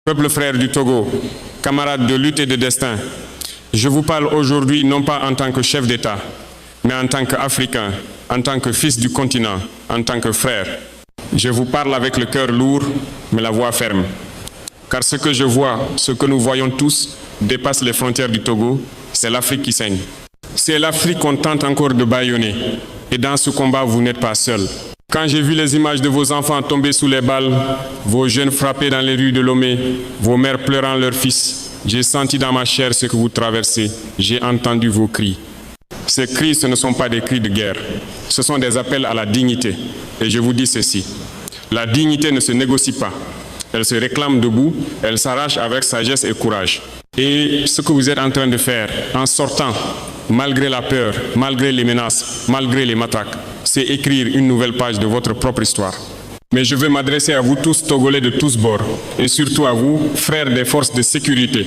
Peuple frère du Togo, camarades de lutte et de destin, je vous parle aujourd'hui non pas en tant que chef d'État, mais en tant qu'Africain, en tant que fils du continent, en tant que frère. Je vous parle avec le cœur lourd, mais la voix ferme. Car ce que je vois, ce que nous voyons tous, dépasse les frontières du Togo, c'est l'Afrique qui saigne. C'est l'Afrique qu'on tente encore de bâillonner. Et dans ce combat, vous n'êtes pas seul. Quand j'ai vu les images de vos enfants tomber sous les balles, vos jeunes frappés dans les rues de Lomé, vos mères pleurant leurs fils, j'ai senti dans ma chair ce que vous traversez. J'ai entendu vos cris. Ces cris, ce ne sont pas des cris de guerre. Ce sont des appels à la dignité. Et je vous dis ceci, la dignité ne se négocie pas. Elle se réclame debout, elle s'arrache avec sagesse et courage. Et ce que vous êtes en train de faire, en sortant, malgré la peur, malgré les menaces, malgré les matraques, c'est écrire une nouvelle page de votre propre histoire. Mais je veux m'adresser à vous tous, Togolais de tous bords, et surtout à vous, frères des forces de sécurité.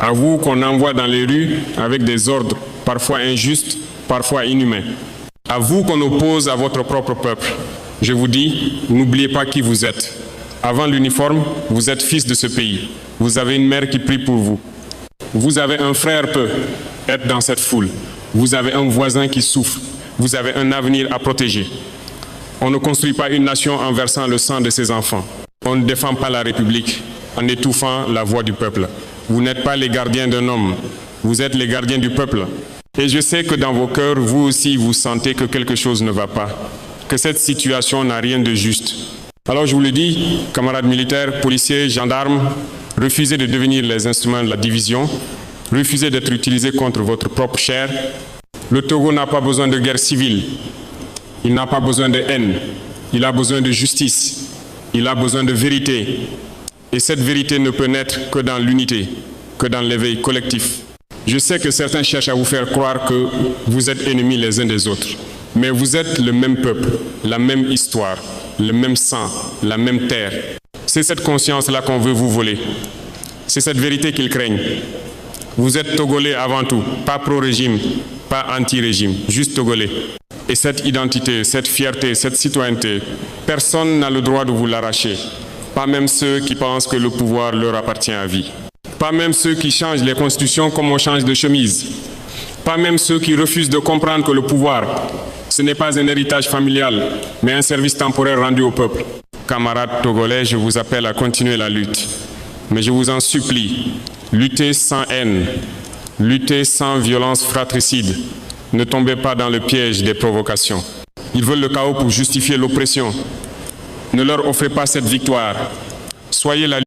À vous qu'on envoie dans les rues avec des ordres, parfois injustes, parfois inhumains. À vous qu'on oppose à votre propre peuple. Je vous dis, n'oubliez pas qui vous êtes. Avant l'uniforme, vous êtes fils de ce pays. Vous avez une mère qui prie pour vous. Vous avez un frère peut être dans cette foule. Vous avez un voisin qui souffre. Vous avez un avenir à protéger. On ne construit pas une nation en versant le sang de ses enfants. On ne défend pas la République en étouffant la voix du peuple. Vous n'êtes pas les gardiens d'un homme. Vous êtes les gardiens du peuple. Et je sais que dans vos cœurs, vous aussi, vous sentez que quelque chose ne va pas. Que cette situation n'a rien de juste. Alors je vous le dis, camarades militaires, policiers, gendarmes, refusez de devenir les instruments de la division. Refusez d'être utilisés contre votre propre chair. Le Togo n'a pas besoin de guerre civile. Il n'a pas besoin de haine. Il a besoin de justice. Il a besoin de vérité. Et cette vérité ne peut naître que dans l'unité, que dans l'éveil collectif. Je sais que certains cherchent à vous faire croire que vous êtes ennemis les uns des autres. Mais vous êtes le même peuple, la même histoire, le même sang, la même terre. C'est cette conscience-là qu'on veut vous voler. C'est cette vérité qu'ils craignent. Vous êtes Togolais avant tout, pas pro-régime, pas anti-régime, juste Togolais. Et cette identité, cette fierté, cette citoyenneté, personne n'a le droit de vous l'arracher. Pas même ceux qui pensent que le pouvoir leur appartient à vie. Pas même ceux qui changent les constitutions comme on change de chemise. Pas même ceux qui refusent de comprendre que le pouvoir, ce n'est pas un héritage familial, mais un service temporaire rendu au peuple. Camarades togolais, je vous appelle à continuer la lutte. Mais je vous en supplie, luttez sans haine, luttez sans violence fratricide. Ne tombez pas dans le piège des provocations. Ils veulent le chaos pour justifier l'oppression. Ne leur offrez pas cette victoire. Soyez la